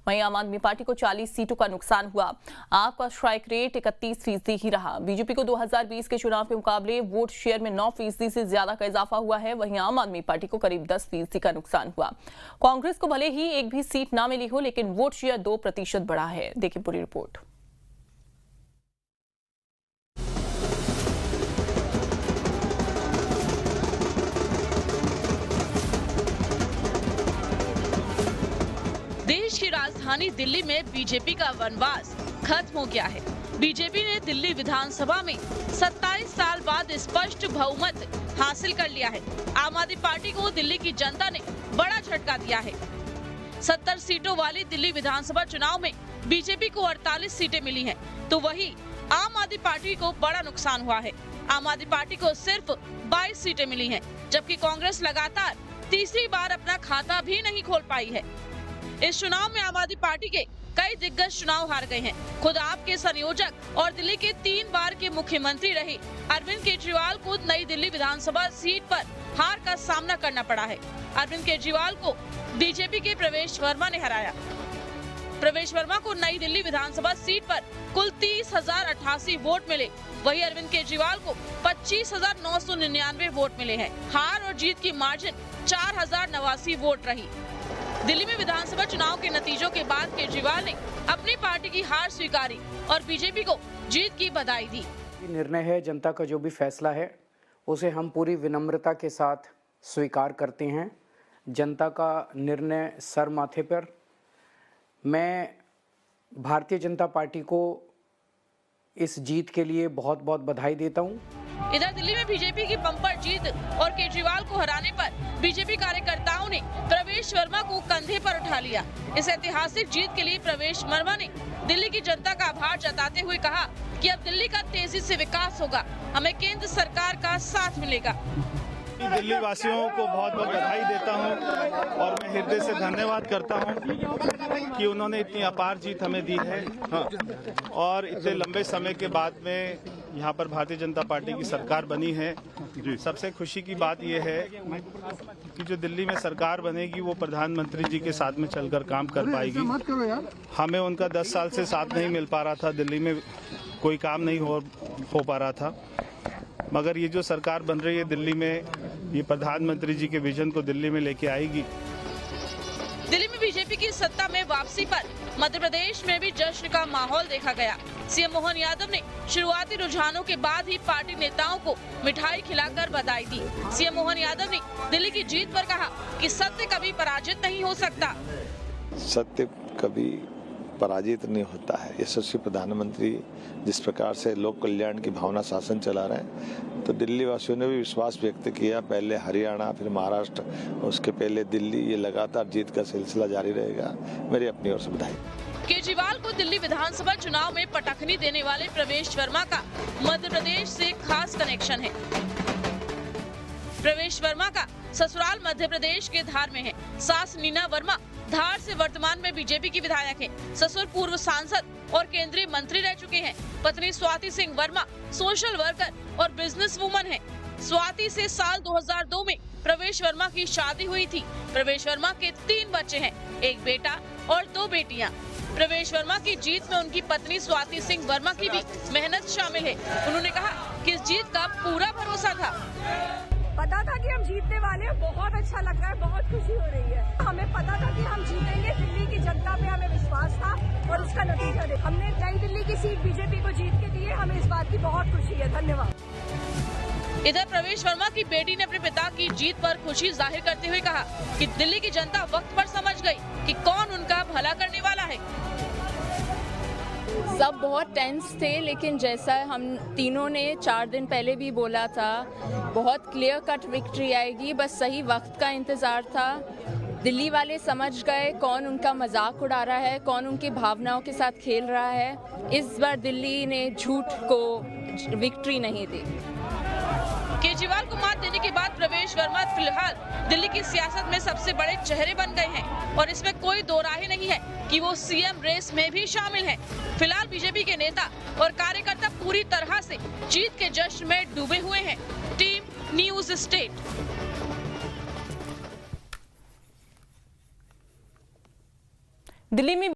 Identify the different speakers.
Speaker 1: वहीं आम आदमी पार्टी को 40 सीटों का नुकसान हुआ। आप का स्ट्राइक रेट 31% ही रहा। बीजेपी को 2020 के चुनाव के मुकाबले वोट शेयर में 9% से ज्यादा का इजाफा हुआ है। वहीं आम आदमी पार्टी को करीब 10% का नुकसान हुआ। कांग्रेस को भले ही एक भी सीट ना मिली हो, लेकिन वोट शेयर 2% बढ़ा है। देखिए पूरी रिपोर्ट।
Speaker 2: देश की राजधानी दिल्ली में बीजेपी का वनवास खत्म हो गया है। बीजेपी ने दिल्ली विधानसभा में 27 साल बाद स्पष्ट बहुमत हासिल कर लिया है। आम आदमी पार्टी को दिल्ली की जनता ने बड़ा झटका दिया है। 70 सीटों वाली दिल्ली विधानसभा चुनाव में बीजेपी को 48 सीटें मिली हैं, तो वही आम आदमी पार्टी को बड़ा नुकसान हुआ है। आम आदमी पार्टी को सिर्फ 22 सीटें मिली हैं, जबकि कांग्रेस लगातार तीसरी बार अपना खाता भी नहीं खोल पाई है। इस चुनाव में आम आदमी पार्टी के कई दिग्गज चुनाव हार गए हैं। खुद आपके संयोजक और दिल्ली के 3 बार के मुख्यमंत्री रहे अरविंद केजरीवाल को नई दिल्ली विधानसभा सीट पर हार का सामना करना पड़ा है। अरविंद केजरीवाल को बीजेपी के प्रवेश वर्मा ने हराया। प्रवेश वर्मा को नई दिल्ली विधानसभा सीट पर कुल 30,088 वोट मिले। वहीं अरविंद केजरीवाल को 25,999 वोट मिले हैं। हार और जीत की मार्जिन 4,089 वोट रही। दिल्ली में विधानसभा चुनाव के नतीजों के बाद केजरीवाल ने अपनी पार्टी की हार स्वीकारी और बीजेपी को जीत की बधाई दी।
Speaker 3: निर्णय है, जनता का जो भी फैसला है उसे हम पूरी विनम्रता के साथ स्वीकार करते हैं। जनता का निर्णय सर माथे पर। मैं भारतीय जनता पार्टी को इस जीत के लिए बहुत बहुत बधाई देता हूं।
Speaker 2: इधर दिल्ली में बीजेपी की बम्पर जीत और केजरीवाल को हराने पर बीजेपी कार्यकर्ताओं ने प्रवेश वर्मा को कंधे पर उठा लिया। इस ऐतिहासिक जीत के लिए प्रवेश वर्मा ने दिल्ली की जनता का आभार जताते हुए कहा कि अब दिल्ली का तेजी से विकास होगा, हमें केंद्र सरकार का साथ मिलेगा।
Speaker 4: दिल्ली वासियों को बहुत बहुत बधाई देता हूं और मैं हृदय से धन्यवाद करता हूं कि उन्होंने इतनी अपार जीत हमें दी है। और इतने लंबे समय के बाद में यहाँ पर भारतीय जनता पार्टी की सरकार बनी है। सबसे खुशी की बात यह है कि जो दिल्ली में सरकार बनेगी वो प्रधानमंत्री जी के साथ में चलकर काम कर पाएगी। हमें उनका 10 साल से साथ नहीं मिल पा रहा था, दिल्ली में कोई काम नहीं हो पा रहा था, मगर ये जो सरकार बन रही है दिल्ली में, ये प्रधानमंत्री जी के विजन को दिल्ली में लेके आएगी।
Speaker 2: दिल्ली में बीजेपी की सत्ता में वापसी पर मध्य प्रदेश में भी जश्न का माहौल देखा गया। सीएम मोहन यादव ने शुरुआती रुझानों के बाद ही पार्टी नेताओं को मिठाई खिलाकर बधाई दी। सीएम मोहन यादव ने दिल्ली की जीत पर कहा कि सत्य कभी पराजित नहीं हो सकता।
Speaker 5: सत्य कभी पराजित नहीं होता है। यशस्वी प्रधानमंत्री जिस प्रकार से लोक कल्याण की भावना शासन चला रहे हैं, तो दिल्ली वासियों ने भी विश्वास व्यक्त किया। पहले हरियाणा, फिर महाराष्ट्र, उसके पहले दिल्ली, ये लगातार जीत का सिलसिला जारी रहेगा। मेरी अपनी ओर से बधाई।
Speaker 2: केजरीवाल को दिल्ली विधानसभा चुनाव में पटखनी देने वाले प्रवेश वर्मा का मध्य प्रदेश से खास कनेक्शन है। प्रवेश वर्मा का ससुराल मध्य प्रदेश के धार में है। सास नीना वर्मा धार से वर्तमान में बीजेपी की विधायक है। ससुर पूर्व सांसद और केंद्रीय मंत्री रह चुके हैं। पत्नी स्वाति सिंह वर्मा सोशल वर्कर और बिजनेस वुमन है। स्वाति से साल 2002 में प्रवेश वर्मा की शादी हुई थी। प्रवेश वर्मा के 3 बच्चे हैं, एक बेटा और 2 बेटियां। प्रवेश वर्मा की जीत में उनकी पत्नी स्वाति सिंह वर्मा की भी मेहनत शामिल है। उन्होंने कहा कि इस जीत का पूरा भरोसा था।
Speaker 6: पता था कि हम जीतने वाले हैं, बहुत अच्छा लग रहा है, बहुत खुशी हो रही है। हमें पता था कि हम जीतेंगे, दिल्ली की जनता पे हमें विश्वास था और उसका नतीजा दे। हमने नई दिल्ली की सीट बीजेपी को जीत के दी है, हमें इस बात की बहुत खुशी है। धन्यवाद।
Speaker 2: इधर प्रवेश वर्मा की बेटी ने अपने पिता की जीत पर खुशी जाहिर करते हुए कहा कि दिल्ली की जनता वक्त पर समझ गई कि कौन उनका भला करने वाला है।
Speaker 7: सब बहुत टेंस थे, लेकिन जैसा हम तीनों ने 4 दिन पहले भी बोला था, बहुत क्लियर कट विक्ट्री आएगी। बस सही वक्त का इंतज़ार था। दिल्ली वाले समझ गए कौन उनका मजाक उड़ा रहा है, कौन उनकी भावनाओं के साथ खेल रहा है। इस बार दिल्ली ने झूठ को विक्ट्री नहीं दी।
Speaker 2: केजरीवाल को मात देने के बाद प्रवेश वर्मा फिलहाल दिल्ली की सियासत में सबसे बड़े चेहरे बन गए हैं और इसमें कोई दो राय नहीं है कि वो सीएम रेस में भी शामिल हैं। फिलहाल बीजेपी के नेता और कार्यकर्ता पूरी तरह से जीत के जश्न में डूबे हुए हैं। Team news state.
Speaker 1: दिल्ली में